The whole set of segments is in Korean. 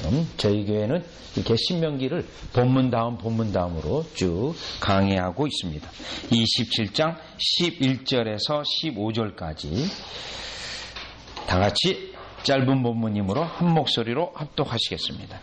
말씀, 저희 교회는 이렇게 신명기를 본문 다음으로 쭉 강의하고 있습니다. 27장 11절에서 15절까지 다 같이 짧은 본문이므로 한 목소리로 합독하시겠습니다.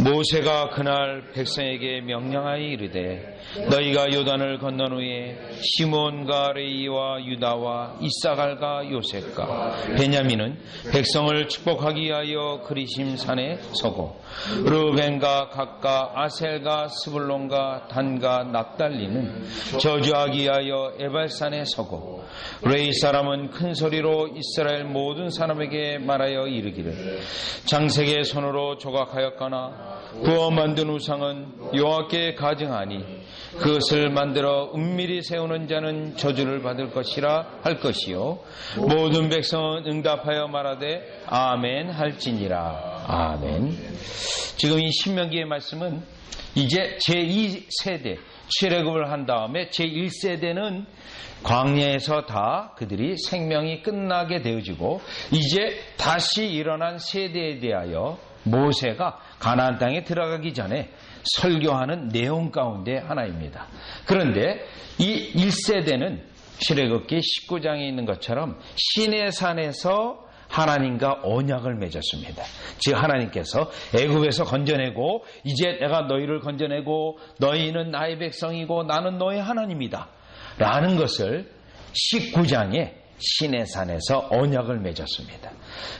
모세가 그날 백성에게 명령하여 이르되 너희가 요단을 건넌 후에 시몬과 레위와 유다와 이사갈과 요셉과 베냐민은 백성을 축복하기 위하여 그리심 산에 서고 르벤과 갓과 아셀과 스불론과 단과 납달리는 저주하기 위하여 에발산에 서고 레위 사람은 큰 소리로 이스라엘 모든 사람에게 말하여 이르기를 장색의 손으로 조각하였거나 부어 만든 우상은 여호와께 가증하니 그것을 만들어 은밀히 세우는 자는 저주를 받을 것이라 할 것이요 모든 백성은 응답하여 말하되 아멘 할지니라. 아멘. 지금 이 신명기의 말씀은 이제 제2세대 출애굽을 한 다음에 제1세대는 광야에서 다 그들이 생명이 끝나게 되어지고 이제 다시 일어난 세대에 대하여 모세가 가나안 땅에 들어가기 전에 설교하는 내용 가운데 하나입니다. 그런데 이 1세대는 출애굽기 19장에 있는 것처럼 시내산에서 하나님과 언약을 맺었습니다. 즉 하나님께서 애굽에서 건져내고 이제 내가 너희를 건져내고 너희는 나의 백성이고 나는 너의 하나님이다 라는 것을 19장에 시내산에서 언약을 맺었습니다.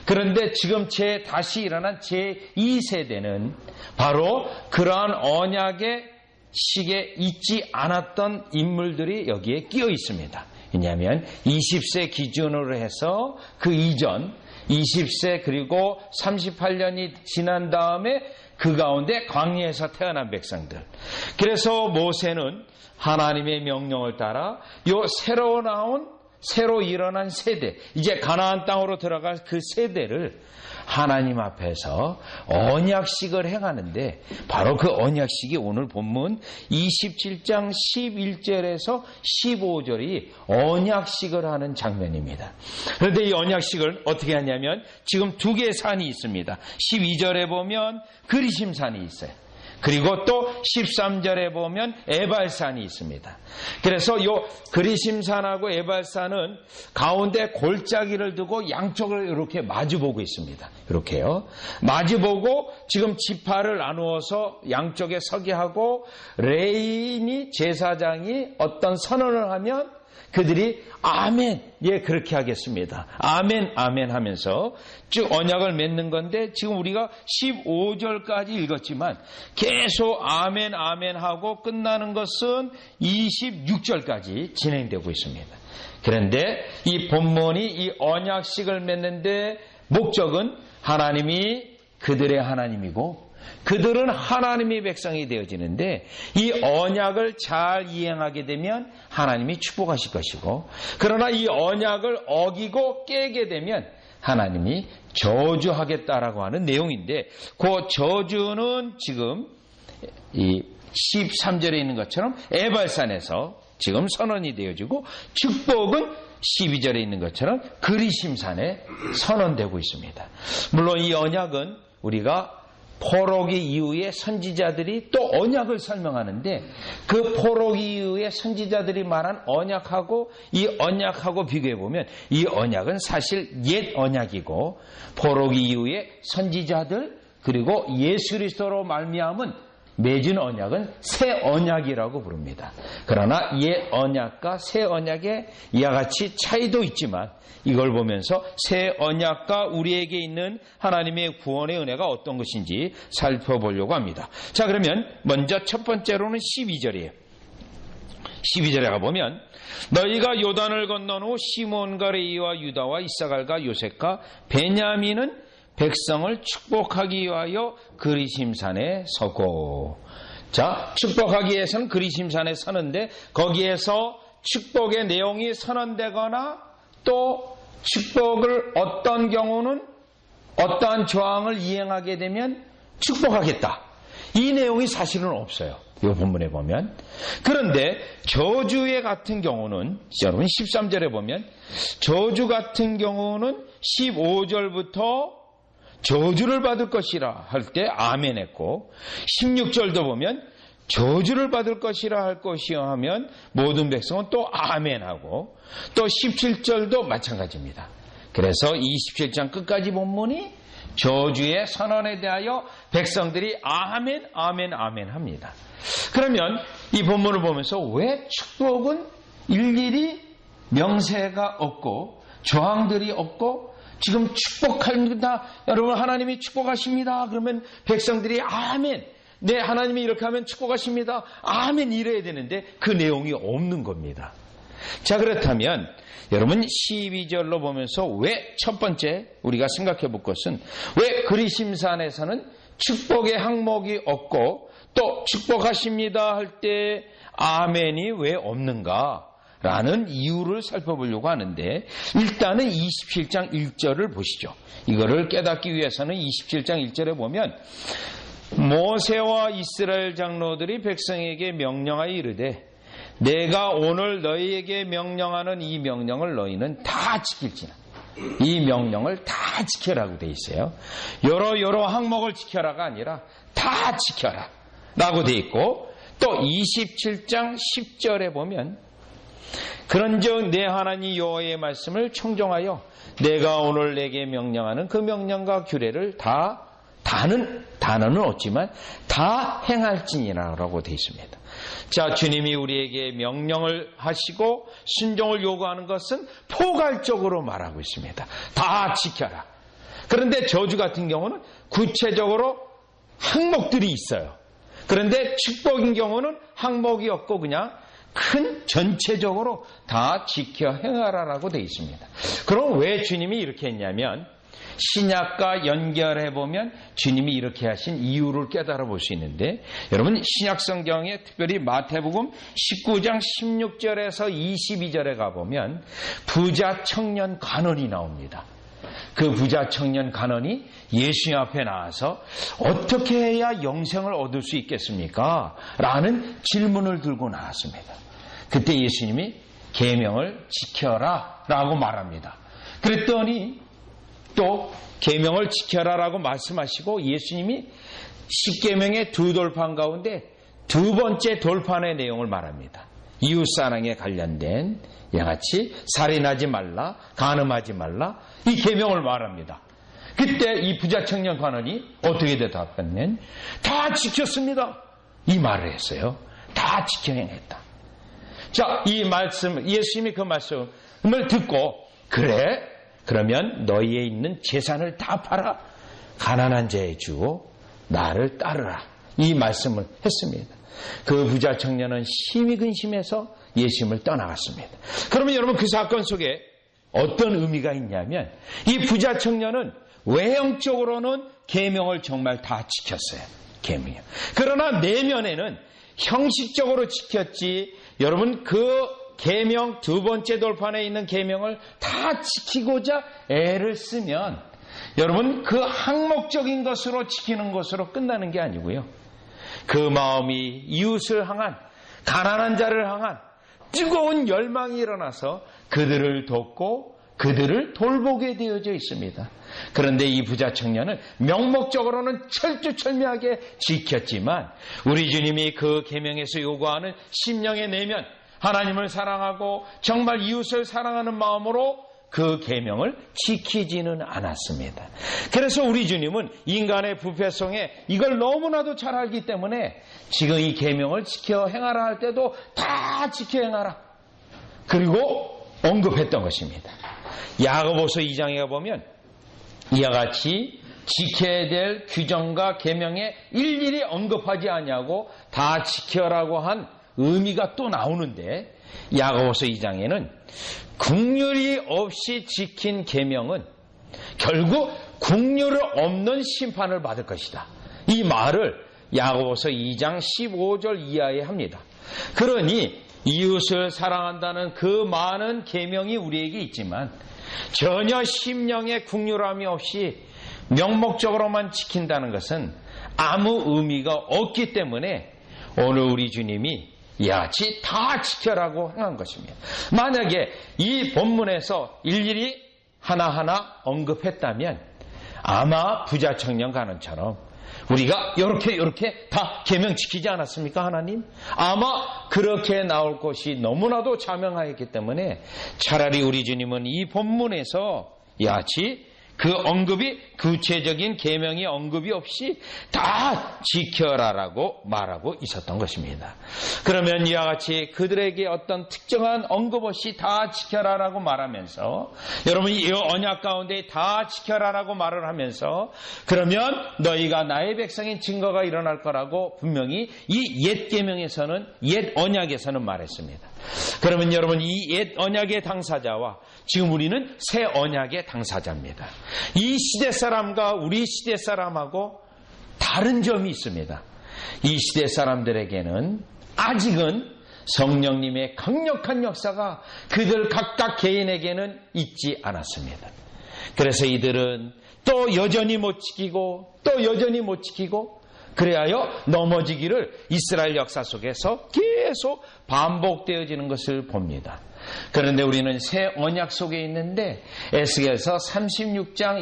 그런데 지금 다시 일어난 제2세대는 바로 그러한 언약의 식에 있지 않았던 인물들이 여기에 끼어 있습니다. 왜냐하면 20세 기준으로 해서 그 이전 20세 그리고 38년이 지난 다음에 그 가운데 광야에서 태어난 백성들. 그래서 모세는 하나님의 명령을 따라 요 새로 일어난 세대, 이제 가나안 땅으로 들어갈 그 세대를 하나님 앞에서 언약식을 행하는데 바로 그 언약식이 오늘 본문 27장 11절에서 15절이 언약식을 하는 장면입니다. 그런데 이 언약식을 어떻게 하냐면 지금 두 개의 산이 있습니다. 12절에 보면 그리심산이 있어요. 그리고 또 13절에 보면 에발산이 있습니다. 그래서 요 그리심산하고 에발산은 가운데 골짜기를 두고 양쪽을 이렇게 마주보고 있습니다. 이렇게요. 마주보고 지금 지파를 나누어서 양쪽에 서게 하고 레인이 제사장이 어떤 선언을 하면 그들이 아멘, 예, 그렇게 하겠습니다. 아멘, 아멘 하면서 쭉 언약을 맺는 건데 지금 우리가 15절까지 읽었지만 계속 아멘, 아멘 하고 끝나는 것은 26절까지 진행되고 있습니다. 그런데 이 본문이 이 언약식을 맺는데 목적은 하나님이 그들의 하나님이고 그들은 하나님의 백성이 되어지는데 이 언약을 잘 이행하게 되면 하나님이 축복하실 것이고 그러나 이 언약을 어기고 깨게 되면 하나님이 저주하겠다라고 하는 내용인데 그 저주는 지금 이 13절에 있는 것처럼 에발산에서 지금 선언이 되어지고 축복은 12절에 있는 것처럼 그리심산에 선언되고 있습니다. 물론 이 언약은 우리가 포로기 이후에 선지자들이 또 언약을 설명하는데 그 포로기 이후에 선지자들이 말한 언약하고 이 언약하고 비교해보면 이 언약은 사실 옛 언약이고 포로기 이후에 선지자들 그리고 예수 그리스도로 말미암은 맺은 언약은 새 언약이라고 부릅니다. 그러나 옛 언약과 새 언약의 이와 같이 차이도 있지만 이걸 보면서 새 언약과 우리에게 있는 하나님의 구원의 은혜가 어떤 것인지 살펴보려고 합니다. 자, 그러면 먼저 첫 번째로는 12절이에요. 12절에 가보면 너희가 요단을 건넌 후 시몬과 레위와 유다와 이사갈과 요셉과 베냐민은 백성을 축복하기 위하여 그리심산에 서고. 자, 축복하기 위해서는 그리심산에 서는데 거기에서 축복의 내용이 선언되거나 또 축복을 어떤 경우는 어떠한 조항을 이행하게 되면 축복하겠다. 이 내용이 사실은 없어요. 이 본문에 보면. 그런데 저주의 같은 경우는 여러분 13절에 보면 저주 같은 경우는 15절부터 저주를 받을 것이라 할 때 아멘 했고 16절도 보면 저주를 받을 것이라 할 것이요 하면 모든 백성은 또 아멘 하고 또 17절도 마찬가지입니다. 그래서 27장 끝까지 본문이 저주의 선언에 대하여 백성들이 아멘 아멘 아멘 합니다. 그러면 이 본문을 보면서 왜 축복은 일일이 명세가 없고 저항들이 없고 지금 축복합니다. 여러분 하나님이 축복하십니다. 그러면 백성들이 아멘. 네 하나님이 이렇게 하면 축복하십니다. 아멘 이래야 되는데 그 내용이 없는 겁니다. 자 그렇다면 여러분 12절로 보면서 왜 첫 번째 우리가 생각해 볼 것은 왜 그리심산에서는 축복의 항목이 없고 또 축복하십니다 할 때 아멘이 왜 없는가 라는 이유를 살펴보려고 하는데 일단은 27장 1절을 보시죠. 이거를 깨닫기 위해서는 27장 1절에 보면 모세와 이스라엘 장로들이 백성에게 명령하여 이르되 내가 오늘 너희에게 명령하는 이 명령을 너희는 다 지킬지나 이 명령을 다 지켜라고 돼 있어요. 여러 항목을 지켜라가 아니라 다 지켜라 라고 돼 있고 또 27장 10절에 보면 그런즉 내 하나님 여호와의 말씀을 청종하여 내가 오늘 내게 명령하는 그 명령과 규례를 단어는 없지만 다 행할지니라라고 되어 있습니다. 자, 주님이 우리에게 명령을 하시고 순종을 요구하는 것은 포괄적으로 말하고 있습니다. 다 지켜라. 그런데 저주 같은 경우는 구체적으로 항목들이 있어요. 그런데 축복인 경우는 항목이 없고 그냥 큰 전체적으로 다 지켜 행하라라고 되어 있습니다. 그럼 왜 주님이 이렇게 했냐면 신약과 연결해 보면 주님이 이렇게 하신 이유를 깨달아 볼 수 있는데 여러분 신약 성경에 특별히 마태복음 19장 16절에서 22절에 가보면 부자 청년 간원이 나옵니다. 그 부자 청년 간원이 예수님 앞에 나와서 어떻게 해야 영생을 얻을 수 있겠습니까? 라는 질문을 들고 나왔습니다. 그때 예수님이 계명을 지켜라 라고 말합니다. 그랬더니 또 계명을 지켜라라고 말씀하시고 예수님이 10계명의 두 돌판 가운데 두 번째 돌판의 내용을 말합니다. 이웃사랑에 관련된 양같이 살인하지 말라, 간음하지 말라 이 계명을 말합니다. 그때 이 부자 청년 관원이 어떻게 대답했냐면 다 지켰습니다. 이 말을 했어요. 다 지켜 행했다. 자, 이 말씀 예수님이 그 말씀을 듣고 그래? 그러면 너희에 있는 재산을 다 팔아 가난한 자에 주고 나를 따르라. 이 말씀을 했습니다. 그 부자 청년은 심히 근심해서 예수님을 떠나갔습니다. 그러면 여러분 그 사건 속에 어떤 의미가 있냐면 이 부자 청년은 외형적으로는 계명을 정말 다 지켰어요. 계명이요. 그러나 내면에는 형식적으로 지켰지 여러분 그 계명 두 번째 돌판에 있는 계명을 다 지키고자 애를 쓰면 여러분 그 항목적인 것으로 지키는 것으로 끝나는 게 아니고요. 그 마음이 이웃을 향한 가난한 자를 향한 뜨거운 열망이 일어나서 그들을 돕고 그들을 돌보게 되어져 있습니다. 그런데 이 부자 청년은 명목적으로는 철두철미하게 지켰지만 우리 주님이 그 계명에서 요구하는 심령의 내면 하나님을 사랑하고 정말 이웃을 사랑하는 마음으로 그 계명을 지키지는 않았습니다. 그래서 우리 주님은 인간의 부패성에 이걸 너무나도 잘 알기 때문에 지금 이 계명을 지켜 행하라 할 때도 다 지켜 행하라. 그리고 언급했던 것입니다. 야고보서 2장에 보면 이와 같이 지켜야 될 규정과 계명에 일일이 언급하지 않냐고 다 지켜라고 한 의미가 또 나오는데 야고보서 2장에는 긍휼이 없이 지킨 계명은 결국 긍휼을 없는 심판을 받을 것이다. 이 말을 야고보서 2장 15절 이하에 합니다. 그러니 이웃을 사랑한다는 그 많은 계명이 우리에게 있지만 전혀 심령의 긍휼함이 없이 명목적으로만 지킨다는 것은 아무 의미가 없기 때문에 오늘 우리 주님이 이같이 다 지켜라고 한 것입니다. 만약에 이 본문에서 일일이 하나하나 언급했다면 아마 부자 청년 가는처럼 우리가 요렇게 다 계명 지키지 않았습니까, 하나님? 아마 그렇게 나올 것이 너무나도 자명하였기 때문에 차라리 우리 주님은 이 본문에서 야치 그 언급이 구체적인 계명의 언급이 없이 다 지켜라라고 말하고 있었던 것입니다. 그러면 이와 같이 그들에게 어떤 특정한 언급 없이 다 지켜라라고 말하면서 여러분 이 언약 가운데 다 지켜라라고 말을 하면서 그러면 너희가 나의 백성인 증거가 일어날 거라고 분명히 이 옛 계명에서는 옛 언약에서는 말했습니다. 그러면 여러분 이 옛 언약의 당사자와 지금 우리는 새 언약의 당사자입니다. 이 시대 사람과 우리 시대 사람하고 다른 점이 있습니다. 이 시대 사람들에게는 아직은 성령님의 강력한 역사가 그들 각각 개인에게는 있지 않았습니다. 그래서 이들은 또 여전히 못 지키고 그래하여 넘어지기를 이스라엘 역사 속에서 계속 반복되어지는 것을 봅니다. 그런데 우리는 새 언약 속에 있는데 에스겔서 36장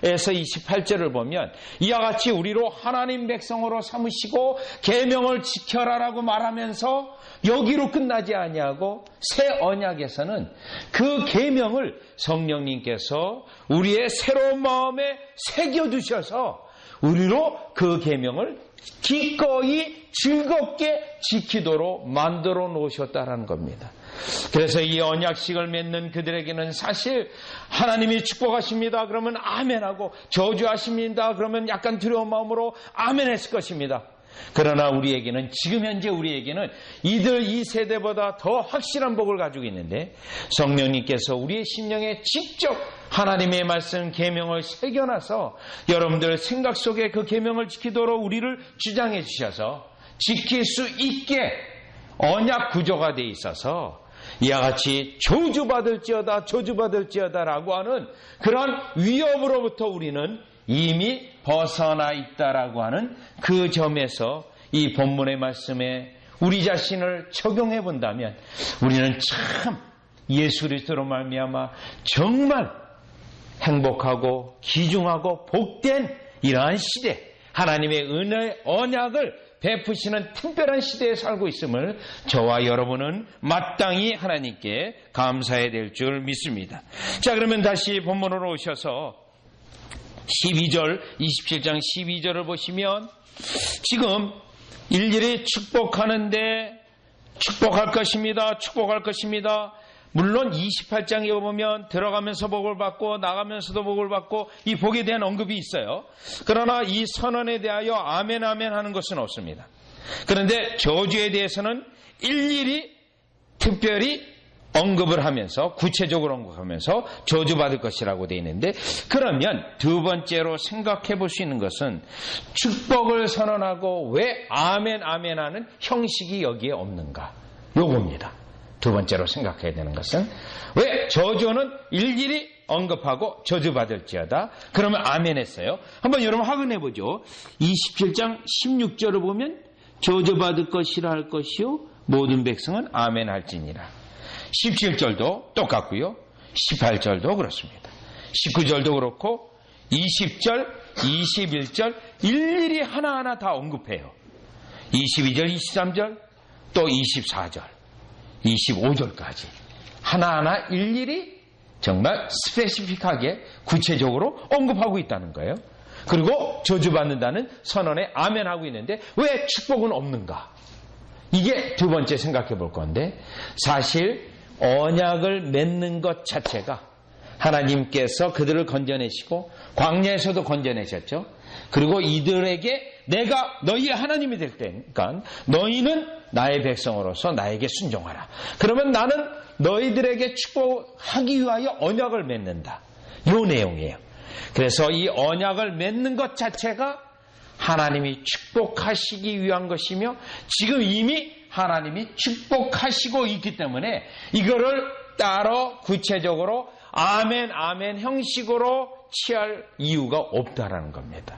25절에서 28절을 보면 이와 같이 우리로 하나님 백성으로 삼으시고 계명을 지켜라라고 말하면서 여기로 끝나지 아니하고 새 언약에서는 그 계명을 성령님께서 우리의 새로운 마음에 새겨두셔서 우리로 그 계명을 기꺼이 즐겁게 지키도록 만들어 놓으셨다는 겁니다. 그래서 이 언약식을 맺는 그들에게는 사실 하나님이 축복하십니다. 그러면 아멘하고 저주하십니다. 그러면 약간 두려운 마음으로 아멘했을 것입니다. 그러나 우리에게는 지금 현재 우리에게는 이들 이 세대보다 더 확실한 복을 가지고 있는데 성령님께서 우리의 심령에 직접 하나님의 말씀 계명을 새겨놔서 여러분들 생각 속에 그 계명을 지키도록 우리를 주장해 주셔서 지킬 수 있게 언약 구조가 돼 있어서 이와 같이 저주받을지어다라고 하는 그런 위협으로부터 우리는 이미 벗어나 있다라고 하는 그 점에서 이 본문의 말씀에 우리 자신을 적용해 본다면 우리는 참 예수 그리스도로 말미암아 정말 행복하고 귀중하고 복된 이러한 시대, 하나님의 은혜의 언약을 베푸시는 특별한 시대에 살고 있음을 저와 여러분은 마땅히 하나님께 감사해야 될 줄 믿습니다. 자, 그러면 다시 본문으로 오셔서 12절, 27장 12절을 보시면 지금 일일이 축복하는데 축복할 것입니다. 물론 28장에 보면 들어가면서 복을 받고 나가면서도 복을 받고 이 복에 대한 언급이 있어요. 그러나 이 선언에 대하여 아멘 하는 것은 없습니다. 그런데 저주에 대해서는 일일이 특별히 언급을 하면서 구체적으로 언급하면서 저주받을 것이라고 되어 있는데 그러면 두 번째로 생각해 볼 수 있는 것은 축복을 선언하고 왜 아멘 하는 형식이 여기에 없는가 요겁니다. 두 번째로 생각해야 되는 것은 왜 저주는 일일이 언급하고 저주받을지어다 그러면 아멘 했어요. 한번 여러분 확인해 보죠. 27장 16절을 보면 저주받을 것이라 할 것이요 모든 백성은 아멘 할지니라. 17절도 똑같고요. 18절도 그렇습니다. 19절도 그렇고 20절, 21절 일일이 하나하나 다 언급해요. 22절, 23절, 또 24절, 25절까지 하나하나 일일이 정말 스페시픽하게 구체적으로 언급하고 있다는 거예요. 그리고 저주받는다는 선언에 아멘하고 있는데 왜 축복은 없는가? 이게 두 번째 생각해 볼 건데 사실 언약을 맺는 것 자체가 하나님께서 그들을 건져내시고 광야에서도 건져내셨죠. 그리고 이들에게 내가 너희의 하나님이 될 테니까 너희는 나의 백성으로서 나에게 순종하라. 그러면 나는 너희들에게 축복하기 위하여 언약을 맺는다. 이 내용이에요. 그래서 이 언약을 맺는 것 자체가 하나님이 축복하시기 위한 것이며 지금 이미 하나님이 축복하시고 있기 때문에 이거를 따로 구체적으로 아멘 형식으로 취할 이유가 없다라는 겁니다.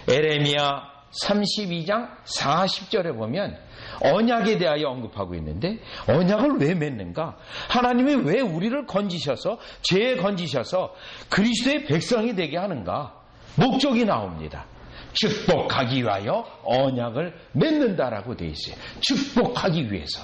에레미야 32장 40절에 보면 언약에 대하여 언급하고 있는데, 언약을 왜 맺는가? 하나님이 왜 우리를 건지셔서, 죄에 건지셔서 그리스도의 백성이 되게 하는가? 목적이 나옵니다. 축복하기 위하여 언약을 맺는다라고 되어 있어요. 축복하기 위해서.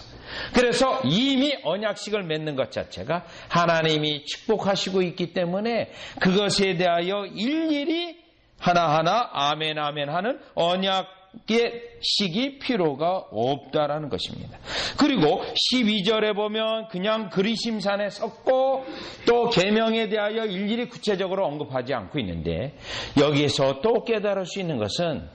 그래서 이미 언약식을 맺는 것 자체가 하나님이 축복하시고 있기 때문에 그것에 대하여 일일이 하나하나 아멘 아멘 하는 언약의 식이 필요가 없다라는 것입니다. 그리고 12절에 보면 그냥 그리심산에 섰고 또 계명에 대하여 일일이 구체적으로 언급하지 않고 있는데, 여기에서 또 깨달을 수 있는 것은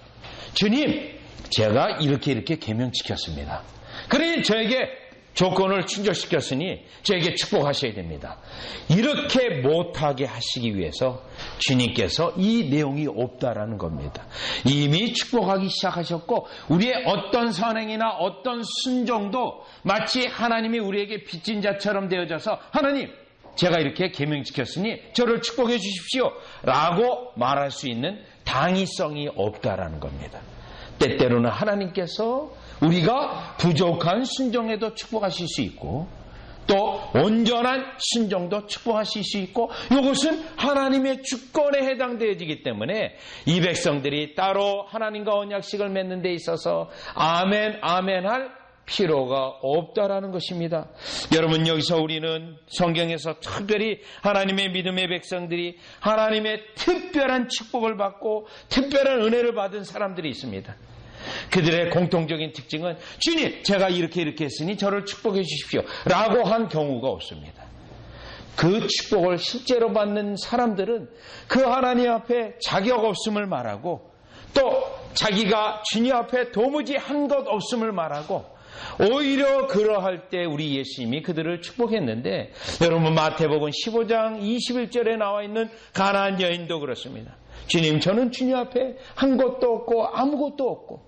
주님, 제가 이렇게 계명 지켰습니다. 그러니 저에게 조건을 충족시켰으니 저에게 축복하셔야 됩니다. 이렇게 못하게 하시기 위해서 주님께서 이 내용이 없다라는 겁니다. 이미 축복하기 시작하셨고, 우리의 어떤 선행이나 어떤 순종도 마치 하나님이 우리에게 빚진 자처럼 되어져서, 하나님, 제가 이렇게 계명 지켰으니 저를 축복해 주십시오 라고 말할 수 있는 당위성이 없다라는 겁니다. 때때로는 하나님께서 우리가 부족한 순종에도 축복하실 수 있고, 또 온전한 순종도 축복하실 수 있고, 이것은 하나님의 주권에 해당되어지기 때문에 이 백성들이 따로 하나님과 언약식을 맺는 데 있어서 아멘 아멘 할 필요가 없다라는 것입니다. 여러분, 여기서 우리는 성경에서 특별히 하나님의 믿음의 백성들이 하나님의 특별한 축복을 받고 특별한 은혜를 받은 사람들이 있습니다. 그들의 공통적인 특징은 주님, 제가 이렇게 했으니 저를 축복해 주십시오 라고 한 경우가 없습니다. 그 축복을 실제로 받는 사람들은 그 하나님 앞에 자격 없음을 말하고, 또 자기가 주님 앞에 도무지 한 것 없음을 말하고, 오히려 그러할 때 우리 예수님이 그들을 축복했는데, 여러분 마태복음 15장 21절에 나와 있는 가나안 여인도 그렇습니다. 주님, 저는 주님 앞에 한 것도 없고 아무것도 없고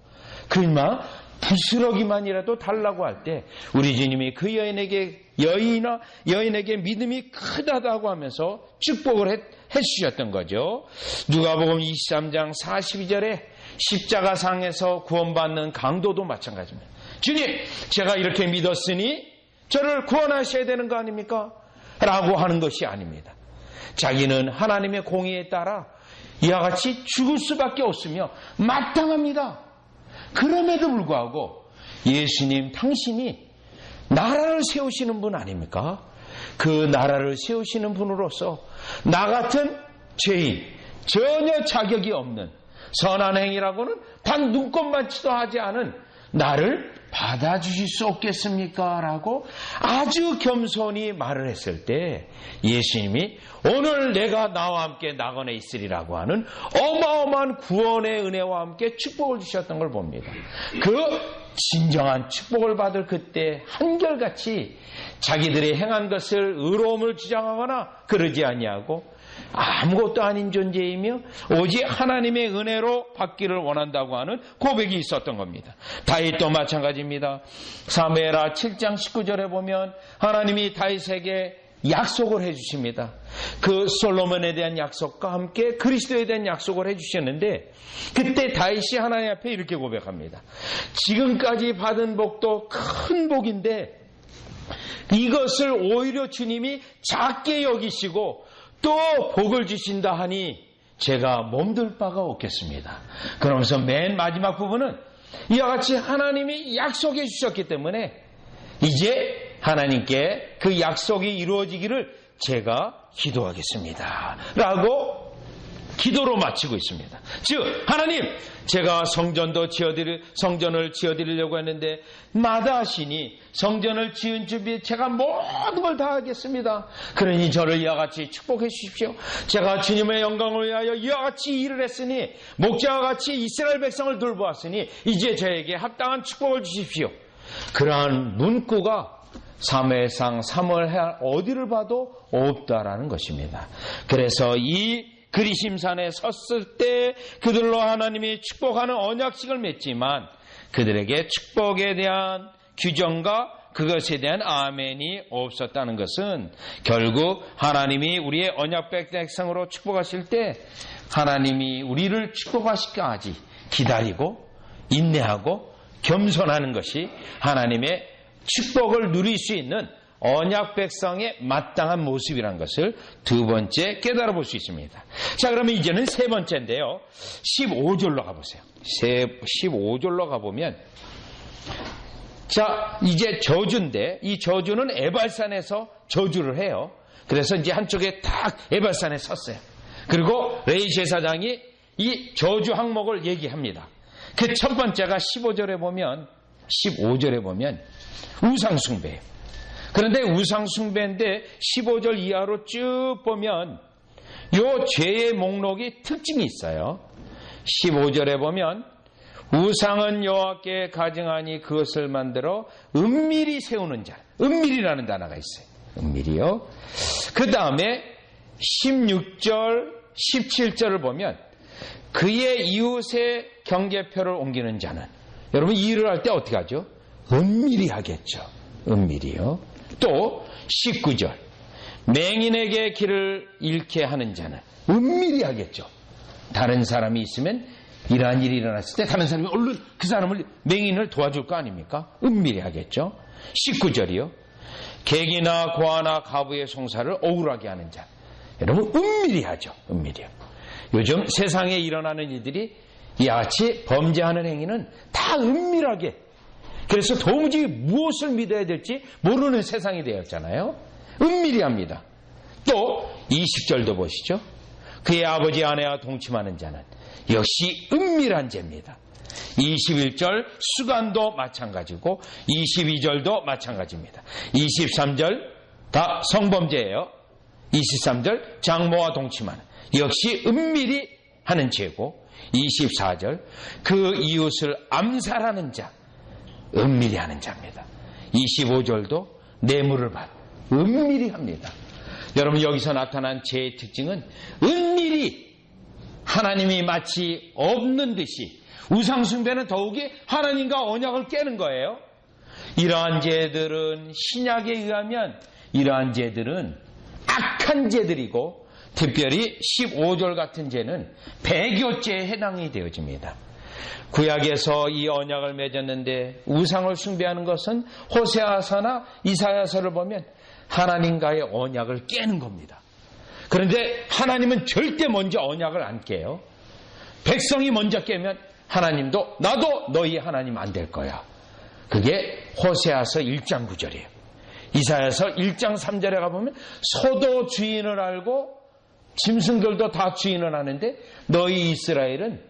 그만 부스러기만이라도 달라고 할 때 우리 주님이 그 여인에게 믿음이 크다고 하면서 축복을 해주셨던 거죠. 누가복음 23장 42절에 십자가상에서 구원받는 강도도 마찬가지입니다. 주님, 제가 이렇게 믿었으니 저를 구원하셔야 되는 거 아닙니까? 라고 하는 것이 아닙니다. 자기는 하나님의 공의에 따라 이와 같이 죽을 수밖에 없으며 마땅합니다. 그럼에도 불구하고 예수님, 당신이 나라를 세우시는 분 아닙니까? 그 나라를 세우시는 분으로서 나 같은 죄인, 전혀 자격이 없는, 선한 행위라고는 단 눈꼽만치도 하지 않은 나를 받아주실 수 없겠습니까? 라고 아주 겸손히 말을 했을 때 예수님이 오늘 내가 나와 함께 낙원에 있으리라고 하는 어마어마한 구원의 은혜와 함께 축복을 주셨던 걸 봅니다. 그 진정한 축복을 받을 그때 한결같이 자기들이 행한 것을 의로움을 주장하거나 그러지 아니하고 아무것도 아닌 존재이며 오직 하나님의 은혜로 받기를 원한다고 하는 고백이 있었던 겁니다. 다윗도 마찬가지입니다. 사무엘하 7장 19절에 보면 하나님이 다윗에게 약속을 해주십니다. 그 솔로몬에 대한 약속과 함께 그리스도에 대한 약속을 해주셨는데, 그때 다윗이 하나님 앞에 이렇게 고백합니다. 지금까지 받은 복도 큰 복인데 이것을 오히려 주님이 작게 여기시고 또 복을 주신다 하니 제가 몸둘 바가 없겠습니다. 그러면서 맨 마지막 부분은 이와 같이 하나님이 약속해 주셨기 때문에 이제 하나님께 그 약속이 이루어지기를 제가 기도하겠습니다 라고 기도로 마치고 있습니다. 즉 하나님, 제가 성전을 지어드리려고 했는데 마다하시니 성전을 지은 준비에 제가 모든 걸 다 하겠습니다. 그러니 저를 이와 같이 축복해 주십시오. 제가 주님의 영광을 위하여 이와 같이 일을 했으니, 목자와 같이 이스라엘 백성을 돌보았으니 이제 저에게 합당한 축복을 주십시오. 그러한 문구가 사무엘상 3월 어디를 봐도 없다라는 것입니다. 그래서 이 그리심산에 섰을 때 그들로 하나님이 축복하는 언약식을 맺지만 그들에게 축복에 대한 규정과 그것에 대한 아멘이 없었다는 것은 결국 하나님이 우리의 언약 백성으로 축복하실 때 하나님이 우리를 축복하시기까지 기다리고 인내하고 겸손하는 것이 하나님의 축복을 누릴 수 있는 언약 백성의 마땅한 모습이라는 것을 두 번째 깨달아 볼 수 있습니다. 자, 그러면 이제는 세 번째인데요. 15절로 가보세요. 15절로 가보면, 자, 이제 저주인데, 이 저주는 에발산에서 저주를 해요. 그래서 이제 한쪽에 딱 에발산에 섰어요. 그리고 레위 제사장이 이 저주 항목을 얘기합니다. 그 첫 번째가 15절에 보면 우상숭배예요. 그런데 우상숭배인데 15절 이하로 쭉 보면 요 죄의 목록이 특징이 있어요. 15절에 보면 우상은 여호와께 가증하니 그것을 만들어 은밀히 세우는 자. 은밀이라는 단어가 있어요. 은밀이요. 그 다음에 16절, 17절을 보면 그의 이웃의 경계표를 옮기는 자는, 여러분 이 일을 할 때 어떻게 하죠? 은밀히 하겠죠. 은밀히요. 또 19절 맹인에게 길을 잃게 하는 자는 은밀히 하겠죠. 다른 사람이 있으면 이러한 일이 일어났을 때 다른 사람이 얼른 그 사람을, 맹인을 도와줄 거 아닙니까? 은밀히 하겠죠. 19절이요. 객이나 고아나 가부의 송사를 억울하게 하는 자, 여러분 은밀히 하죠. 은밀히요. 요즘 세상에 일어나는 일들이 이같이 범죄하는 행위는 다 은밀하게, 그래서 도무지 무엇을 믿어야 될지 모르는 세상이 되었잖아요. 은밀히 합니다. 또 20절도 보시죠. 그의 아버지 아내와 동침하는 자는 역시 은밀한 죄입니다. 21절 수간도 마찬가지고 22절도 마찬가지입니다. 23절 다 성범죄예요. 23절 장모와 동침하는, 역시 은밀히 하는 죄고, 24절 그 이웃을 암살하는 자, 은밀히 하는 자입니다. 25절도 뇌물을 받, 은밀히 합니다. 여러분 여기서 나타난 죄의 특징은 은밀히, 하나님이 마치 없는 듯이, 우상숭배는 더욱이 하나님과 언약을 깨는 거예요. 이러한 죄들은 신약에 의하면 이러한 죄들은 악한 죄들이고, 특별히 15절 같은 죄는 배교죄에 해당이 되어집니다. 구약에서 이 언약을 맺었는데 우상을 숭배하는 것은 호세아서나 이사야서를 보면 하나님과의 언약을 깨는 겁니다. 그런데 하나님은 절대 먼저 언약을 안 깨요. 백성이 먼저 깨면 하나님도 나도 너희 하나님 안 될 거야. 그게 호세아서 1장 9절이에요. 이사야서 1장 3절에 가보면 소도 주인을 알고 짐승들도 다 주인을 아는데 너희 이스라엘은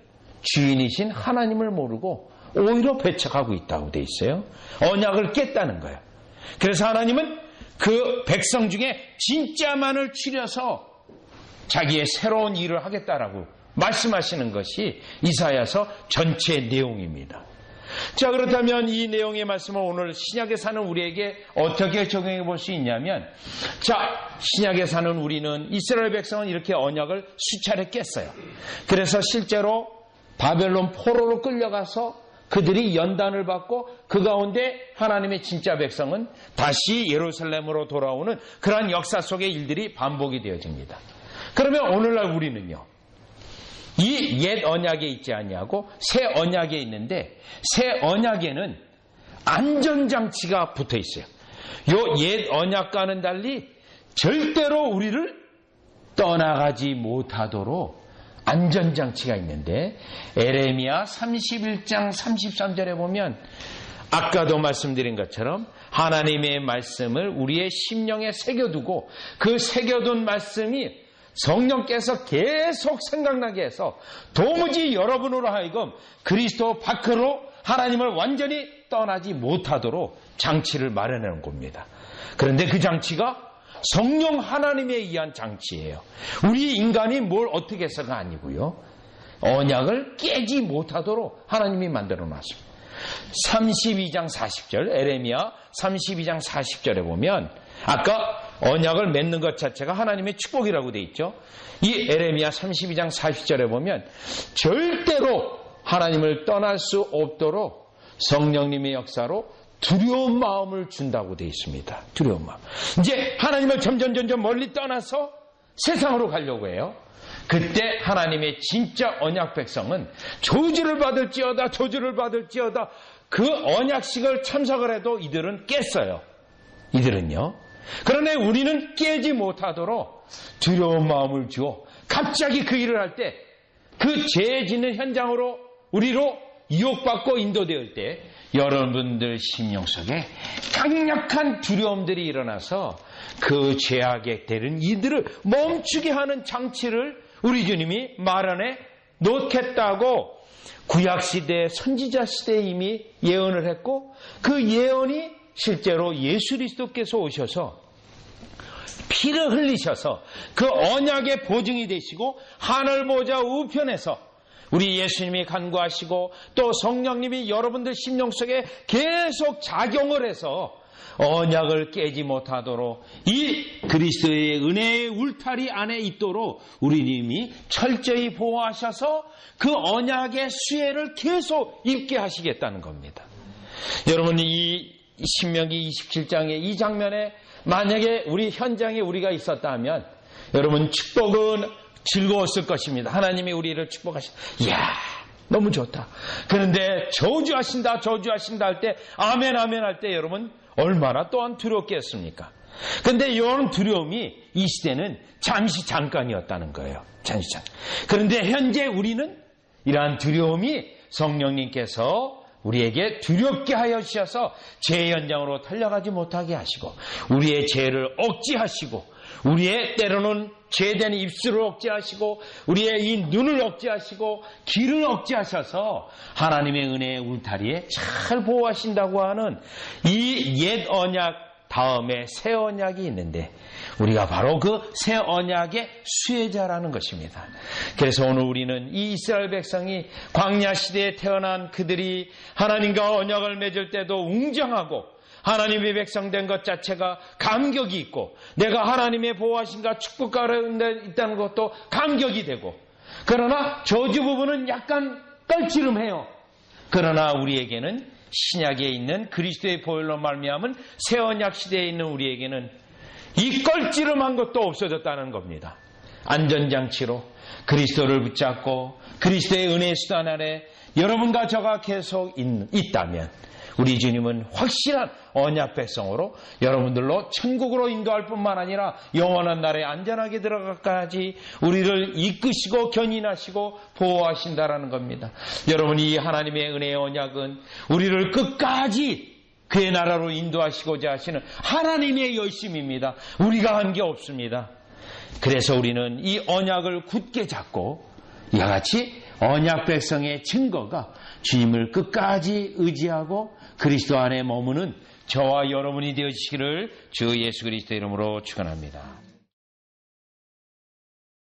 주인이신 하나님을 모르고 오히려 배척하고 있다고 돼 있어요. 언약을 깼다는 거예요. 그래서 하나님은 그 백성 중에 진짜만을 추려서 자기의 새로운 일을 하겠다라고 말씀하시는 것이 이사야서 전체 내용입니다. 자, 그렇다면 이 내용의 말씀을 오늘 신약에 사는 우리에게 어떻게 적용해 볼 수 있냐면, 자, 신약에 사는 우리는, 이스라엘 백성은 이렇게 언약을 수차례 깼어요. 그래서 실제로 바벨론 포로로 끌려가서 그들이 연단을 받고 그 가운데 하나님의 진짜 백성은 다시 예루살렘으로 돌아오는 그러한 역사 속의 일들이 반복이 되어집니다. 그러면 오늘날 우리는요, 이 옛 언약에 있지 않냐고 새 언약에 있는데, 새 언약에는 안전장치가 붙어 있어요. 요 옛 언약과는 달리 절대로 우리를 떠나가지 못하도록 안전장치가 있는데, 에레미야 31장 33절에 보면 아까도 말씀드린 것처럼 하나님의 말씀을 우리의 심령에 새겨두고 그 새겨둔 말씀이 성령께서 계속 생각나게 해서 도무지 여러분으로 하여금 그리스도 밖으로 하나님을 완전히 떠나지 못하도록 장치를 마련해 놓은 겁니다. 그런데 그 장치가 성령 하나님에 의한 장치예요. 우리 인간이 뭘 어떻게 해서가 아니고요. 언약을 깨지 못하도록 하나님이 만들어 놨습니다. 32장 40절, 에레미야 32장 40절에 보면 아까 언약을 맺는 것 자체가 하나님의 축복이라고 돼 있죠. 이 에레미야 32장 40절에 보면 절대로 하나님을 떠날 수 없도록 성령님의 역사로 두려운 마음을 준다고 되어 있습니다. 두려운 마음. 이제 하나님을 점점 멀리 떠나서 세상으로 가려고 해요. 그때 하나님의 진짜 언약 백성은 저주를 받을지어다 그 언약식을 참석을 해도 이들은 깼어요. 이들은요. 그러나 우리는 깨지 못하도록 두려운 마음을 주어 갑자기 그 일을 할 때 그 죄 짓는 현장으로 우리로 유혹받고 인도될 때 여러분들 심령 속에 강력한 두려움들이 일어나서 그 죄악에 대른 이들을 멈추게 하는 장치를 우리 주님이 마련해 놓겠다고 구약시대 선지자 시대에 이미 예언을 했고 그 예언이 실제로 예수 그리스도께서 오셔서 피를 흘리셔서 그 언약의 보증이 되시고 하늘 보좌 우편에서 우리 예수님이 간구하시고 또 성령님이 여러분들 심령 속에 계속 작용을 해서 언약을 깨지 못하도록 이 그리스도의 은혜의 울타리 안에 있도록 우리님이 철저히 보호하셔서 그 언약의 수혜를 계속 입게 하시겠다는 겁니다. 여러분 이 신명기 27장의 이 장면에 만약에 우리 현장에 우리가 있었다면 여러분 축복은 즐거웠을 것입니다. 하나님이 우리를 축복하신다. 이야 너무 좋다. 그런데 저주하신다 할 때 아멘 할 때 여러분 얼마나 또한 두렵겠습니까? 그런데 이런 두려움이 이 시대는 잠깐이었다는 거예요. 잠깐. 그런데 현재 우리는 이러한 두려움이 성령님께서 우리에게 두렵게 하여 주셔서 죄 현장으로 달려가지 못하게 하시고 우리의 죄를 억제하시고 우리의 때로는 죄된 입술을 억제하시고 우리의 이 눈을 억제하시고 귀를 억제하셔서 하나님의 은혜의 울타리에 잘 보호하신다고 하는 이 옛 언약 다음에 새 언약이 있는데 우리가 바로 그 새 언약의 수혜자라는 것입니다. 그래서 오늘 우리는 이 이스라엘 백성이 광야 시대에 태어난 그들이 하나님과 언약을 맺을 때도 웅장하고 하나님의 백성 된 것 자체가 감격이 있고 내가 하나님의 보호하심과 축복 가운데 있다는 것도 감격이 되고 그러나 저주 부분은 약간 떨지름해요. 그러나 우리에게는 신약에 있는 그리스도의 보혈로 말미암은 새 언약 시대에 있는 우리에게는 이 껄지름한 것도 없어졌다는 겁니다. 안전장치로 그리스도를 붙잡고 그리스도의 은혜의 수단 아래 여러분과 저가 계속 있다면 우리 주님은 확실한 언약 백성으로 여러분들로 천국으로 인도할 뿐만 아니라 영원한 날에 안전하게 들어가까지 우리를 이끄시고 견인하시고 보호하신다라는 겁니다. 여러분이 하나님의 은혜의 언약은 우리를 끝까지 그의 나라로 인도하시고자 하시는 하나님의 열심입니다. 우리가 한 게 없습니다. 그래서 우리는 이 언약을 굳게 잡고 이와 같이 언약 백성의 증거가 주님을 끝까지 의지하고 그리스도 안에 머무는 저와 여러분이 되어주시기를 주 예수 그리스도 이름으로 축원합니다.